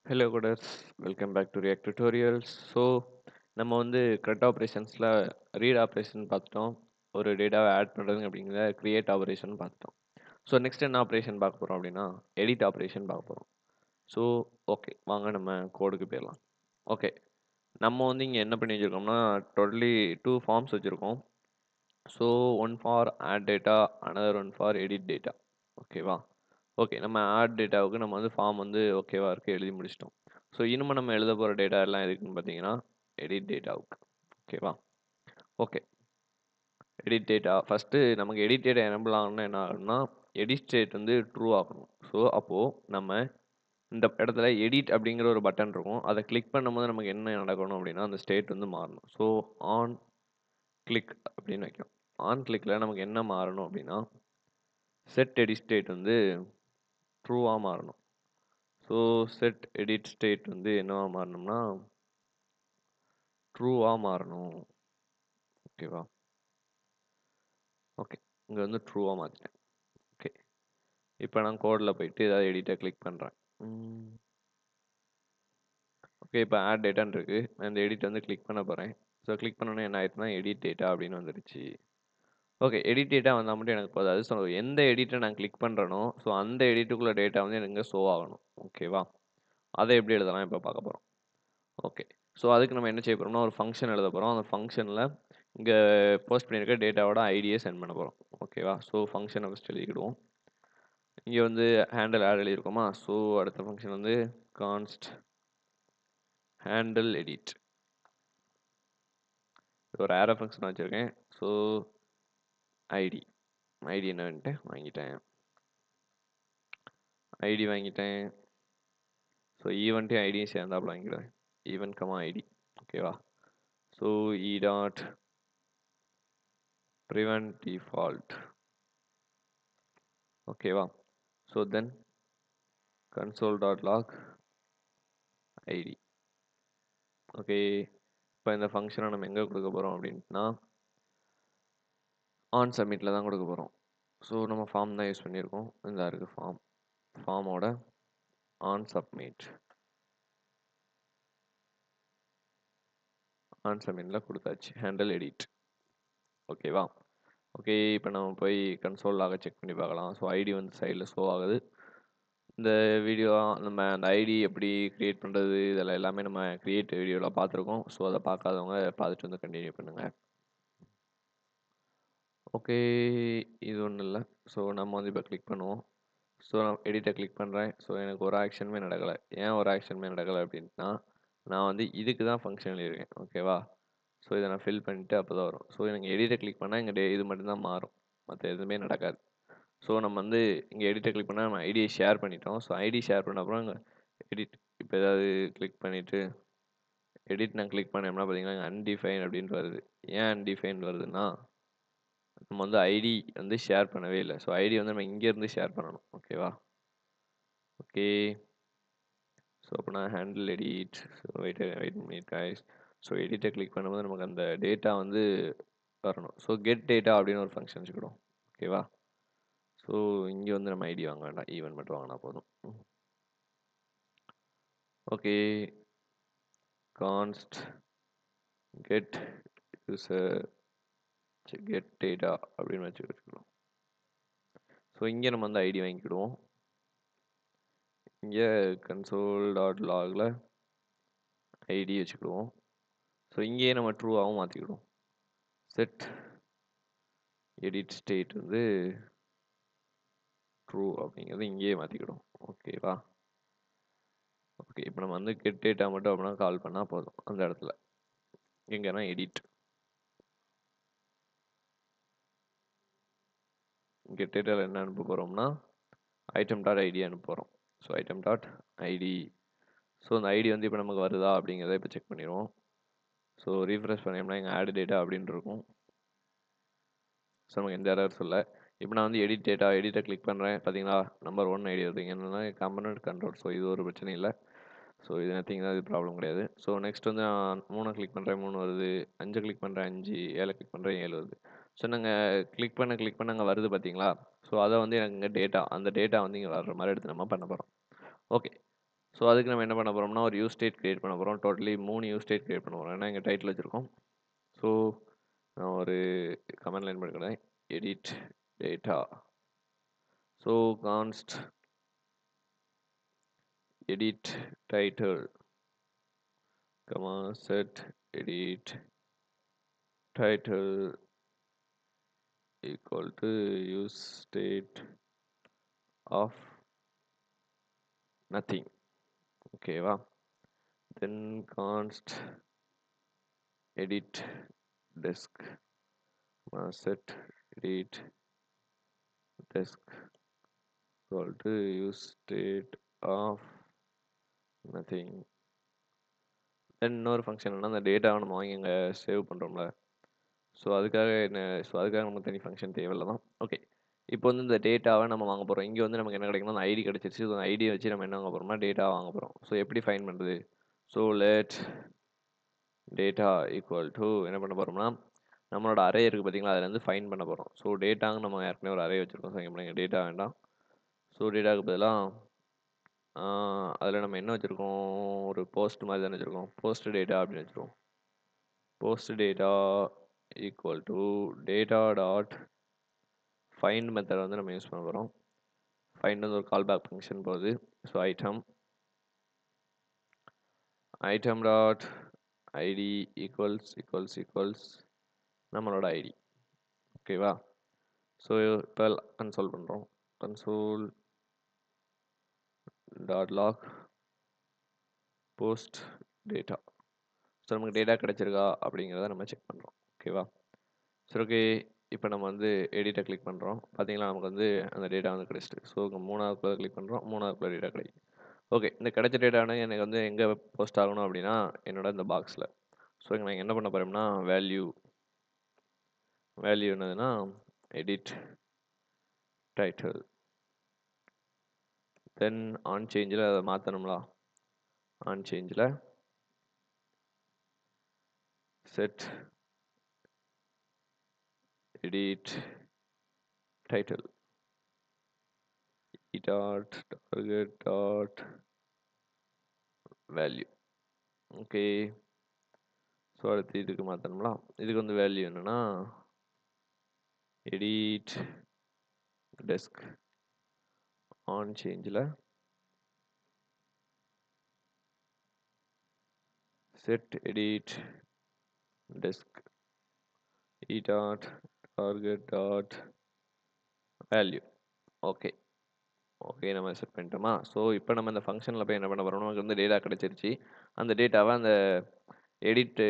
Hello coders, welcome back to React tutorials. நம்ம வந்து correct ஆப்ரேஷன்ஸில் read operation பார்த்துட்டோம். ஒரு டேட்டாவை ஆட் பண்ணுறது அப்படிங்கிற கிரியேட் ஆப்ரேஷன் பார்த்துட்டோம். நெக்ஸ்ட் என்ன ஆப்ரேஷன் பார்க்க போகிறோம் அப்படின்னா எடிட் ஆப்ரேஷன் பார்க்க போகிறோம். ஸோ ஓகே, வாங்க நம்ம கோடுக்கு போயிடலாம். ஓகே, நம்ம வந்து இங்கே என்ன பண்ணி வச்சுருக்கோம்னா டோட்டலி 2 ஃபார்ம்ஸ் வச்சுருக்கோம். One for add data, another one for edit data. ஓகேவா? ஓகே, நம்ம ஆட் டேட்டாவுக்கு நம்ம வந்து ஃபார்ம் வந்து ஓகேவா இருக்குது, எழுதி முடிச்சிட்டோம். இனிமே நம்ம எழுத போகிற டேட்டா எல்லாம் எதுக்குன்னு பார்த்தீங்கன்னா எடிட் டேட்டாவுக்கு. ஓகேவா? ஓகே, எடிட் டேட்டா ஃபஸ்ட்டு நமக்கு எடிட் டேட்டா எனபிள் ஆகணும்னா என்ன ஆகணும்னா எடிட் ஸ்டேட் வந்து ட்ரூ ஆகணும். அப்போது நம்ம இந்த இடத்துல எடிட் அப்படிங்கிற ஒரு பட்டன் இருக்கும். அதை கிளிக் பண்ணும்போது நமக்கு என்ன நடக்கணும் அப்படின்னா அந்த ஸ்டேட் வந்து மாறணும். ஆன் கிளிக் அப்படின்னு வைக்கும். ஆன் கிளிக்கில் நமக்கு என்ன மாறணும் அப்படின்னா செட் எடிட் ஸ்டேட் வந்து ட்ரூவாக மாறணும். செட் எடிட் ஸ்டேட் வந்து என்னவா மாறணும்னா ட்ரூவாக மாறணும். ஓகேவா? ஓகே, இங்கே வந்து ட்ரூவாக மாற்றிட்டேன். ஓகே, இப்போ நான் கோடில் போயிட்டு ஏதாவது எடிட்டை கிளிக் பண்ணுறேன். ஓகே, இப்போ ஆட் டேட்டான்னு இருக்குது. நான் இந்த எடிட் வந்து கிளிக் பண்ண போகிறேன். கிளிக் பண்ணோன்னே என்ன ஆயிடுச்சுன்னா எடிட் டேட்டா அப்படின்னு வந்துடுச்சு. ஓகே, எடிட் டேட்டா வந்தால் மட்டும் எனக்கு போதாது. எந்த எடிட்டை நான் கிளிக் பண்ணுறேனோ அந்த எடிட்டுக்குள்ள டேட்டா வந்து எனக்கு ஷோ ஆகணும். ஓகேவா? அதை எப்படி எழுதலாம் இப்போ பார்க்க போகிறோம். ஓகே, அதுக்கு நம்ம என்ன செய்ய போகிறோம்னா ஒரு ஃபங்க்ஷன் எழுத போகிறோம். அந்த ஃபங்க்ஷனில் இங்கே போஸ்ட் பண்ணியிருக்க டேட்டாவோட ஐடியை சென்ட் பண்ண போகிறோம். ஓகேவா? ஃபங்க்ஷனை ஃபஸ்ட் எழுதிக்கிடுவோம். இங்கே வந்து ஹேண்டில் ஆட் எழுதியிருக்கோமா? அடுத்த ஃபங்க்ஷன் வந்து கான்ஸ்ட் ஹேண்டில் எடிட். ஒரு ஆரோ ஃபங்க்ஷன் வச்சுருக்கேன். ஐடி என்ன வாங்கிட்டேன். ஐடி வாங்கிட்டேன். ஈவெண்ட்டையும் ஐடியும் சேர்ந்தாப்புல வாங்கிடுவேன். Event comma ID. ஓகேவா? E dot prevent default. ஓகேவா? தென் console.log id. ஓகே, இப்போ இந்த ஃபங்க்ஷனை நம்ம எங்கே கொடுக்க போகிறோம் அப்படின்னா ஆன் சப்மிட்டில் தான் கொடுக்க போகிறோம். நம்ம ஃபார்ம் தான் யூஸ் பண்ணியிருக்கோம். இந்த இருக்குது ஃபார்மோட ஆன் சப்மிட்டில் கொடுத்தாச்சு. Handle edit. ஓகேவா? ஓகே, இப்போ நம்ம போய் கன்சோலாக செக் பண்ணி பார்க்கலாம். ஐடி வந்து சைடில் ஷோ ஆகுது. இந்த வீடியோ நம்ம அந்த ஐடி எப்படி க்ரியேட் பண்ணுறது இதெல்லாம் எல்லாமே நம்ம க்ரியேட் வீடியோவில் பார்த்துருக்கோம். அதை பார்க்காதவங்க பார்த்துட்டு வந்து கண்டினியூ பண்ணுங்கள். ஓகே, இது ஒன்றும் இல்லை. நம்ம வந்து இப்போ கிளிக் பண்ணுவோம். நான் எடிட்டை கிளிக் பண்ணுறேன். எனக்கு ஒரு ஆக்ஷனுமே நடக்கலை. ஏன் ஒரு ஆக்ஷனுமே நடக்கலை அப்படின்னா நான் வந்து இதுக்கு தான் ஃபங்க்ஷன் எழுதியிருக்கேன். ஓகேவா? இதை நான் ஃபில் பண்ணிவிட்டு அப்போ தான் வரும். எனக்கு எடிட்டை கிளிக் பண்ணால் இங்கே இது மட்டும்தான் மாறும், மற்ற எதுவுமே நடக்காது. நம்ம வந்து இங்கே எடிட்டை கிளிக் பண்ணால் நம்ம ஐடியை ஷேர் பண்ணிட்டோம். ஐடி ஷேர் பண்ண அப்புறம் இங்கே எடிட் இப்போ ஏதாவது கிளிக் பண்ணிவிட்டு எடிட் நான் கிளிக் பண்ணோம்னா பார்த்தீங்கன்னா அன்டிஃபைன் அப்படின்ட்டு வருது. ஏன் அன்டிஃபைன் வருதுன்னா நம்ம வந்து ஐடி வந்து ஷேர் பண்ணவே இல்லை. ஐடி வந்து நம்ம இங்கேருந்து ஷேர் பண்ணணும். ஓகேவா? ஓகே, அப்போ நான் handle edit. Wait minute guys. எடிட்டை கிளிக் பண்ணும்போது நமக்கு அந்த டேட்டா வந்து வரணும். கெட் டேட்டா அப்படின்னு ஒரு ஃபங்க்ஷன் வச்சுக்கிடும். ஓகேவா? இங்கே வந்து நம்ம ஐடி வாங்க வேண்டாம், ஈவென்ட் மட்டும் வாங்கினா போதும். Okay, கான்ஸ்ட் get user get data அப்படின்னு வச்சுக்கிடுவோம். இங்கே நம்ம வந்து ஐடி வாங்கிக்கிடுவோம். இங்கே console.logல ஐடி வச்சுக்கிடுவோம். இங்கேயே நம்ம ட்ரூவாகவும் மாற்றிக்கிடுவோம். செட் எடிட் ஸ்டேட் வந்து ட்ரூ அப்படிங்கிறது இங்கேயே மாற்றிக்கிடும். ஓகேவா? ஓகே, இப்போ நம்ம வந்து கெட் டேட்டா மட்டும் அப்படின்னா கால் பண்ணால் போதும். அந்த இடத்துல எங்கன்னா எடிட் கெட் டேட்டாவில் என்ன அனுப்ப போகிறோம்னா item.id அனுப்ப போகிறோம். item.id. அந்த ஐடி வந்து இப்போ நமக்கு வருதா அப்படிங்கிறத இப்போ செக் பண்ணிடுவோம். ரீஃப்ரெஷ் பண்ணோம்னா இங்கே ஆட் டேட்டா அப்படின்னு இருக்கும். நமக்கு எந்த எரர்ஸ் இல்லை. இப்போ நான் வந்து எடிட் டேட்டா எடிட்டை கிளிக் பண்ணுறேன். பார்த்தீங்களா, நம்பர் 1 ஐடி வருது. என்னென்னா கம்பனண்ட் கண்ட்ரோல். இது ஒரு பிரச்சனை இல்லை. இது நத்திங் தான், இது ப்ராப்ளம் கிடையாது. நெக்ஸ்ட் வந்து நான் 3 கிளிக் பண்ணுறேன், 3 வருது. 5 கிளிக் பண்ணுறேன், 5. 7 கிளிக் பண்ணுறேன், 7 வருது. நாங்கள் கிளிக் பண்ண அங்கே வருது பார்த்தீங்களா. அதை வந்து எனக்கு இங்கே டேட்டா அந்த டேட்டா வந்து இங்கே வர்ற மாதிரி எடுத்து நம்ம பண்ண போகிறோம். ஓகே, ஸோ அதுக்கு நம்ம என்ன பண்ண போகிறோம்னா ஒரு யூஸ் ஸ்டேட் கிரியேட் பண்ண போகிறோம். டோட்டலி 3 யூஸ் ஸ்டேட் கிரியேட் பண்ண போகிறோம். ஏன்னா இங்கே டைட்டில் வச்சுருக்கோம். ஸோ நான் ஒரு கமெண்ட் லைன் பண்ணிக்கிறேன். Edit data. So கான்ஸ்ட் edit title, set edit title equal to use state of nothing. Okay, wow. Then const edit disk, set edit disk equal to use state of nothing. தென் இன்னொரு function என்னன்னா அந்த டேட்டாவை நம்ம வாங்கி இங்கே save பண்ணுறோம்ல, அதுக்காக நமக்கு தனி ஃபங்க்ஷன் தேவையில்ல தான். ஓகே, இப்போ வந்து இந்த டேட்டாவை நம்ம வாங்க போகிறோம். இங்கே வந்து நமக்கு என்ன கிடைக்கணும், அந்த ஐடி கிடச்சிருச்சு. அந்த ஐடியை வச்சு நம்ம என்ன வாங்க போகிறோம்னா டேட்டா வாங்க போகிறோம். ஸோ எப்படி ஃபைன் பண்ணுறது? So let data equal to என்ன பண்ண போகிறோம்னா நம்மளோட அரே இருக்குது பார்த்தீங்களா, அதுலேருந்து ஃபைன் பண்ண போகிறோம். ஸோ டேட்டாங்க நம்ம ஏற்கனவே ஒரு அரே வச்சுருக்கோம். ஸோ இங்கே பண்ணுங்க டேட்டா வேண்டாம். ஸோ டேட்டாவுக்கு பதிலாக அதில் நம்ம என்ன வச்சுருக்கோம், ஒரு போஸ்ட் மாதிரி தானே வச்சுருக்கோம். போஸ்ட் டேட்டா அப்படின்னு வச்சுருக்கோம். Post data equal to data dot find method வந்து நம்ம யூஸ் பண்ண போகிறோம். ஃபைண்ட் வந்து ஒரு கால் பேக் ஃபங்க்ஷன் போகுது. So item dot ID equals நம்மளோட ஐடி. ஓகேவா? ஸோ இப்போ கன்சோல் பண்ணுறோம். Console dot log post data. So நமக்கு டேட்டா கிடச்சிருக்கா அப்படிங்கிறத நம்ம செக் பண்ணுறோம். ஓகேவா? சரி, ஓகே. இப்போ நம்ம வந்து எடிட்டை கிளிக் பண்ணுறோம். பார்த்தீங்களா, நமக்கு வந்து அந்த டேட்டா வந்து கிடச்சிட்டு. ஸோ மூணாவது கிளிக் பண்ணுறோம். மூணாவது டேட்டா கிடைக்கும். ஓகே, இந்த கிடைச்ச டேட்டானு எனக்கு வந்து எங்கே போஸ்ட் ஆகணும் அப்படின்னா என்னோட இந்த பாக்ஸில். ஸோ இங்கே நான் என்ன பண்ண போகிறோம்னா வேல்யூ என்னதுன்னா எடிட் டைட்டில். தென் ஆன் சேஞ்சில் அதை மாற்றணும்லா. ஆன் சேஞ்சில் set edit title dot target dot value. Okay, so அடுத்து இதுக்கு மாற்றணும்ல. இதுக்கு வந்து வேல்யூ என்னன்னா edit desk. ஆன் சேஞ்சில் set edit desk dot target dot value. Okay, நம்ம செட் பண்ணிட்டோமா? ஸோ இப்போ நம்ம இந்த ஃபங்க்ஷனில் போய் என்ன பண்ண போகிறோம், நமக்கு வந்து டேட்டா கிடச்சிருச்சு. அந்த டேட்டாவை அந்த எடிட்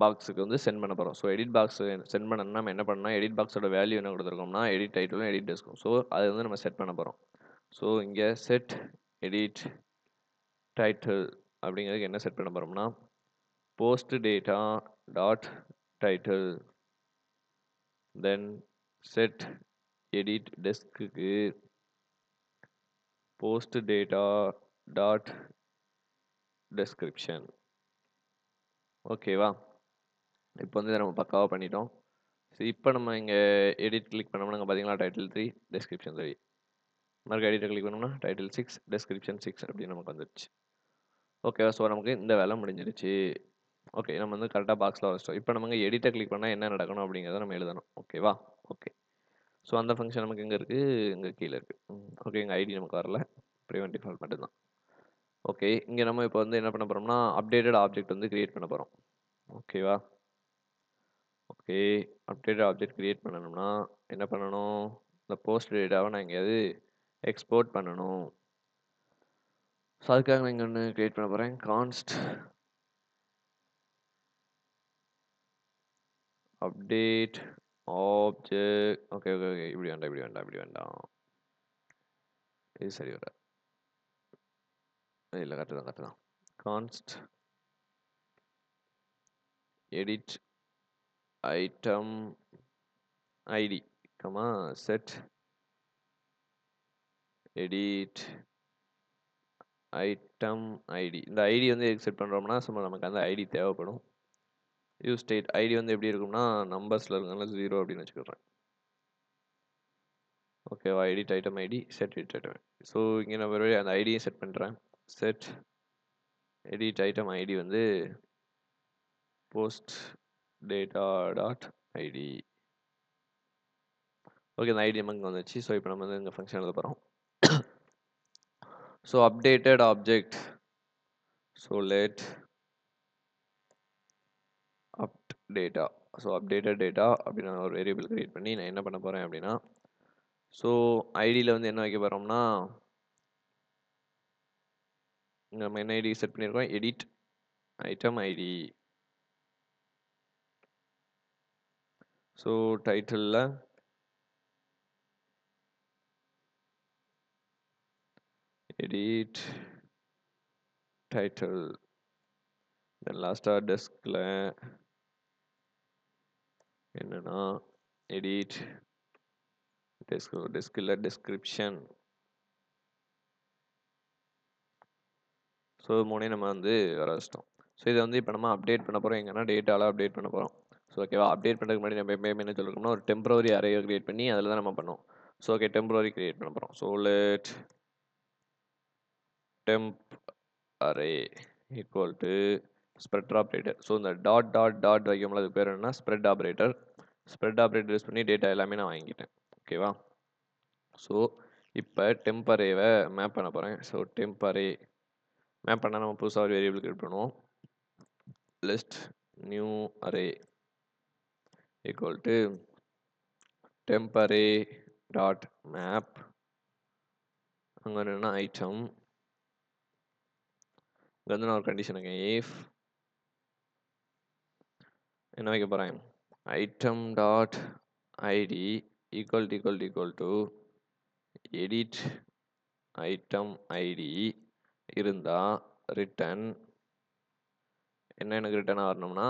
பாக்ஸுக்கு வந்து சென்ட் பண்ண போகிறோம். ஸோ எடிட் பாக்ஸ் சென்ட் பண்ணணும்னா நம்ம என்ன பண்ணணும், எடிட் பாக்ஸோட வேல்யூ என்ன கொடுத்துருக்கோம்னா எடிட் டைட்டிலும் எடிட் டெஸ்க்கும். ஸோ அது வந்து நம்ம செட் பண்ண போகிறோம். ஸோ இங்கே செட் எடிட் டைட்டில் அப்படிங்கிறதுக்கு என்ன செட் பண்ண போகிறோம்னா போஸ்ட் டேட்டா டாட் டைட்டில். தென் செட் எடிட் டெஸ்க்கு போஸ்ட் டேட்டா டாட் டெஸ்கிரிப்ஷன். ஓகேவா? இப்போ வந்து இதை நம்ம பக்காவாக பண்ணிட்டோம். ஸோ இப்போ நம்ம இங்கே எடிட் கிளிக் பண்ணோம்னா இங்கே பார்த்தீங்களா டைட்டில் 3 டெஸ்கிரிப்ஷன் 3. மறுக்க எடிட்டை கிளிக் பண்ணோம்னா டைட்டில் 6 டெஸ்கிரிப்ஷன் 6 அப்படின்னு நமக்கு வந்துடுச்சு. ஓகேவா? ஸோ நமக்கு இந்த வேலை முடிஞ்சிருச்சு. ஓகே, நம்ம வந்து கரெக்டாக பாக்ஸில் வச்சிட்டோம். இப்போ நம்ம இங்கே எடிட்டை கிளிக் பண்ணால் என்ன நடக்கணும் அப்படிங்கிறத நம்ம எழுதணும். ஓகேவா? ஓகே, ஸோ அந்த ஃபங்க்ஷன் நமக்கு எங்கே இருக்குது, இங்கே கீழே இருக்குது. ஓகே, எங்கள் ஐடி நமக்கு வரல, ப்ரிவென்ட் டிஃபால்ட் மட்டும்தான். ஓகே, இங்கே நம்ம இப்போ வந்து என்ன பண்ண போகிறோம்னா அப்டேட்டட் ஆப்ஜெக்ட் வந்து கிரியேட் பண்ண போகிறோம். ஓகேவா? ஓகே, அப்டேட்டட் ஆப்ஜெக்ட் கிரியேட் பண்ணணும்னா என்ன பண்ணணும், இந்த போஸ்ட் டேட்டாவை நான் எங்கேயாவது எக்ஸ்போர்ட் பண்ணணும். ஸோ அதுக்காக நான் இங்கே ஒன்று கிரியேட் பண்ண போகிறேன். கான்ஸ்ட் அப்டேட் ஆப்ஜெக்ட். ஓகே, இப்படி வேண்டாம். இது சரி வர இல்லை, கரெக்டு தான். Const edit item ID set edit item ID. இந்த ஐடி வந்து எதுக்கு செட் பண்ணுறோம்னா சும்மா நமக்கு அந்த ஐடி தேவைப்படும். யூஸ் ஸ்டேட் ஐடி வந்து எப்படி இருக்கும்னா நம்பர்ஸில் இருக்கனால 0 அப்படின்னு வச்சுக்கிறேன். ஓகேவா? Edit item ID set edit item. So இங்கே நான் அந்த ஐடியை செட் பண்ணுறேன். செட் எடிட் ஐட்டம் ஐடி வந்து post data dot ID. Okay, இந்த ஐடி நமக்கு வந்துச்சு. ஸோ இப்போ நம்ம வந்து இந்த ஃபங்க்ஷன் எழுத போகிறோம். So updated object. So let அப்ட் டேட்டா. ஸோ அப்டேட்டட் டேட்டா அப்படின்னு நான் ஒரு வேரியபிள் கிரியேட் பண்ணி நான் என்ன பண்ண போகிறேன் அப்படின்னா, ஸோ ஐடியில் வந்து என்ன வைக்க போகிறோம்னா, நம்ம என்ன ஐடி செட் பண்ணியிருக்கோம், எடிட் ஐட்டம் ஐடி. ஸோ டைட்டிலில் எடிட் டைட்டில், தென் லாஸ்ட்டாக டெஸ்கில் என்னன்னா எடிட் டெஸ்கில் டிஸ்கிரிப்ஷன். ஸோ மூணையும் நம்ம வந்து வர வச்சிட்டோம். ஸோ இதை வந்து இப்போ நம்ம அப்டேட் பண்ண போகிறோம். எங்கன்னா டேட்டாவில் அப்டேட் பண்ண போகிறோம். ஸோ ஓகேவா, அப்டேட் பண்ணுறதுக்கு முன்னாடி நம்ம எப்பயுமே என்ன சொல்லிருக்கோம்னா, ஒரு டெம்பரரி அரேயை கிரியேட் பண்ணி அதில் தான் நம்ம பண்ணோம். ஸோ ஓகே, டெம்பரரி கிரியேட் பண்ண போகிறோம். So let temp array equal to spread operator. So இந்த டாட் டாட் டாட் வைக்கும்போது அது பேர் என்ன, spread operator. Spread operator use பண்ணி டேட்டா எல்லாமே நான் வாங்கிட்டேன். ஓகேவா, ஸோ இப்போ டெம்ப் அரேவை மேப் பண்ண போகிறேன். ஸோ டெம்ப் அரே மேப் பண்ணால் நம்ம புதுசாக ஒரு வேரியபிள் கிரியேட் பண்ணுவோம். List new array equal to temp array dot map. அங்கே என்னன்னா ஐட்டம், இங்கே வந்து நான் ஒரு கண்டிஷன் இருக்கேன், if என்ன வைக்க போகிறேன், item dot ID equal to edit item ID இருந்தால் ரிட்டன் என்ன, எனக்கு ரிட்டன் வரணும்னா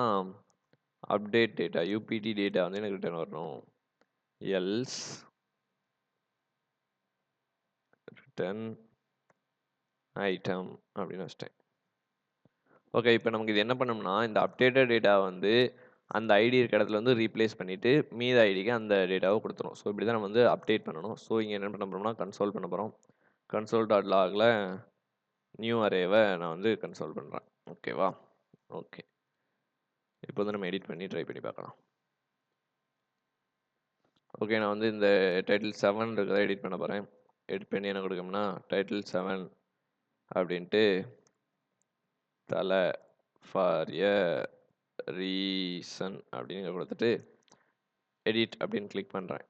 அப்டேட் டேட்டா யூபிடி டேட்டா வந்து எனக்கு ரிட்டன் வரணும். எல்ஸ் ரிட்டன் ஐட்டம் அப்படின்னு வச்சிட்டேன். ஓகே, இப்போ நமக்கு இது என்ன பண்ணோம்னா, இந்த அப்டேட்டட் டேட்டா வந்து அந்த ஐடி இருக்க இடத்துல வந்து ரீப்ளேஸ் பண்ணிவிட்டு மீத ஐடிக்கு அந்த டேட்டாவை கொடுத்துரும். ஸோ இப்படி தான் நம்ம வந்து அப்டேட் பண்ணணும். ஸோ இங்கே என்ன பண்ண போகிறோம்னா, கன்சோல் பண்ண போகிறோம். கன்சோல் டாட் லாகில் நியூ அரேவை நான் வந்து கன்சோல் பண்ணுறேன். ஓகேவா, ஓகே, இப்போ வந்து நம்ம எடிட் பண்ணி ட்ரை பண்ணி பார்க்கலாம். ஓகே, நான் வந்து இந்த டைட்டில் 7 இருக்கிறத எடிட் பண்ண போகிறேன். எடிட் பண்ணி என்ன கொடுக்கணும்னா, டைட்டில் 7 அப்படின்ட்டு தலை ஃபார் எ ரீசன் அப்படின்னு கொடுத்துட்டு எடிட் அப்படின்னு கிளிக் பண்ணுறேன்.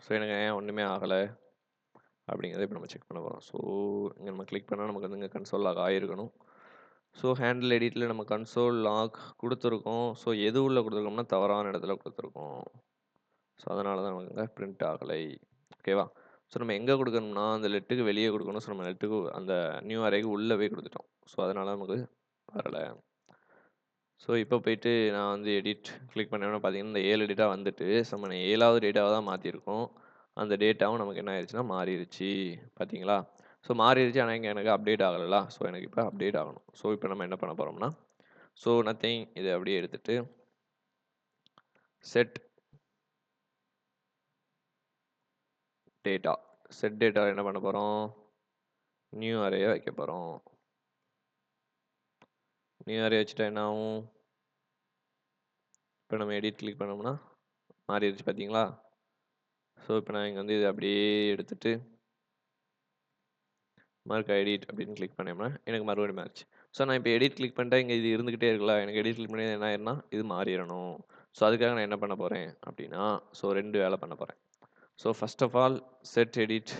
ஸோ எனக்கு ஏன் ஒன்றுமே ஆகலை அப்படிங்கிறத இப்போ நம்ம செக் பண்ண போகிறோம். ஸோ இங்கே நம்ம கிளிக் பண்ணால் நமக்கு வந்து இங்கே கன்சோல் லாக் ஆகிருக்கணும். ஸோ ஹேண்டில் எடிட்டில் நம்ம கன்சோல் லாக் கொடுத்துருக்கோம். ஸோ எது உள்ள கொடுத்துருக்கோம்னா தவறான இடத்துல கொடுத்துருக்கோம். ஸோ அதனால தான் நமக்கு இங்கே பிரிண்ட் ஆகலை. ஓகேவா, ஸோ நம்ம எங்கே கொடுக்கணும்னா அந்த லெட்டுக்கு வெளியே கொடுக்கணும். ஸோ நம்ம லெட்டுக்கு அந்த நியூ அரேக்கு உள்ளே போய் கொடுத்துட்டோம். ஸோ அதனால நமக்கு வரலை. ஸோ இப்போ போயிட்டு நான் வந்து எடிட் கிளிக் பண்ணோன்னா பார்த்தீங்கன்னா இந்த 7 டேட்டா வந்துட்டு, ஸோ நம்ம 7வது டேட்டாவை தான் மாற்றிருக்கோம். அந்த டேட்டாவும் நமக்கு என்ன ஆயிடுச்சுன்னா மாறிடுச்சு. பார்த்தீங்களா, ஸோ மாறிடுச்சு. ஆனால் இங்கே எனக்கு அப்டேட் ஆகலைல்ல. ஸோ எனக்கு இப்போ அப்டேட் ஆகணும். ஸோ இப்போ நம்ம என்ன பண்ண போகிறோம்னா, ஸோ நத்திங், இதை அப்படியே எடுத்துட்டு செட் டேட்டா. செட் டேட்டா என்ன பண்ண போகிறோம், நியூ அரேயை வைக்க போகிறோம். நியூ அரே வச்சுட்டா என்ன ஆகும், இப்போ நம்ம எடிட் கிளிக் பண்ணோம்னா மாறிடுச்சு. பார்த்தீங்களா, ஸோ இப்போ நான் இங்கே வந்து இதை அப்படியே எடுத்துட்டு மார்க் எடிட் அப்படின்னு கிளிக் பண்ணோம்னா எனக்கு மறுபடியும் மேட்ச். ஸோ நான் இப்போ எடிட் கிளிக் பண்ணிட்டா இங்கே இது இருந்துக்கிட்டே இருக்கலாம். எனக்கு எடிட் கிளிக் பண்ணி என்ன ஆயிருன்னா இது மாறிடணும். ஸோ அதுக்காக நான் என்ன பண்ண போகிறேன் அப்படின்னா, ஸோ 2 வேலை பண்ண போகிறேன். So first of all set edit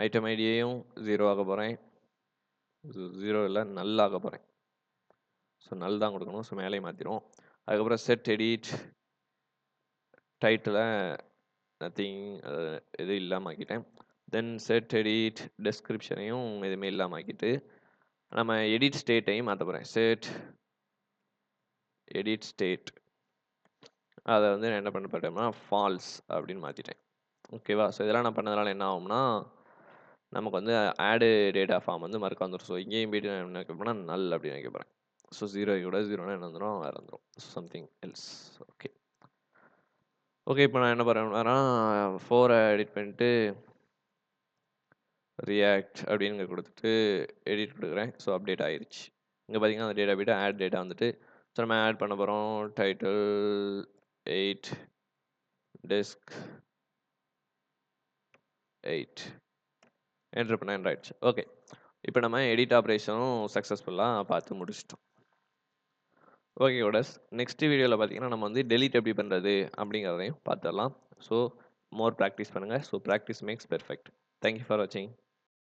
item ஐடியையும் 0 ஆக போகிறேன். 0 இல்லை, நல் ஆக போகிறேன். ஸோ நல் தான் கொடுக்கணும். ஸோ மேலே மாற்றிடும். அதுக்கப்புறம் செட் எடிட் டைட்டில் நத்திங் இது இல்லாமல் ஆக்கிட்டேன். தென் செட் எடிட் டெஸ்கிரிப்ஷனையும் எதுவுமே இல்லாமல் ஆக்கிட்டு நம்ம எடிட் ஸ்டேட்டையும் மாற்ற போகிறேன். செட் எடிட் ஸ்டேட் அதை வந்து நான் என்ன பண்ண போட்டேன்னா ஃபால்ஸ் அப்படின்னு மாற்றிட்டேன். ஓகேவா, ஸோ இதெல்லாம் நான் பண்ணதுனால என்ன ஆகும்னா நமக்கு வந்து ஆடு டேட்டா ஃபார்ம் வந்து மறக்க வந்துடும். ஸோ இங்கேயும் போய்ட்டு நான் என்ன வைக்க போனால் நல் அப்படின்னு வைக்க போகிறேன். ஸோ 0 கூட 0னா என்ன வந்துடும், வேறு வந்துடும் சம்திங் எல்ஸ். ஓகே, ஓகே, இப்போ நான் என்ன பண்ணுறேன்னா 4 எடிட் பண்ணிட்டு ரியாக்ட் அப்படின்னு கொடுத்துட்டு எடிட் கொடுக்குறேன். ஸோ அப்டேட் ஆயிருச்சு. இங்கே பார்த்தீங்கன்னா அந்த டேட்டா போய்ட்டு ஆட் டேட்டா வந்துட்டு ஸோ நம்ம ஆட் பண்ண போகிறோம் டைட்டில் 8 டெஸ்க் 8 என்ட்ரு பண்ண என்ட்ரு ஆயிடுச்சு. ஓகே, இப்போ நம்ம எடிட் ஆப்ரேஷனும் சக்ஸஸ்ஃபுல்லாக பார்த்து முடிச்சிட்டோம். ஓகே கோடஸ், நெக்ஸ்ட் வீடியோவில் பார்த்தீங்கன்னா நம்ம வந்து டெலீட் எப்படி பண்ணுறது அப்படிங்கிறதையும் பார்த்துடலாம். ஸோ மோர் ப்ராக்டிஸ் பண்ணுங்கள். So practice makes perfect. Thank you for வாட்சிங்.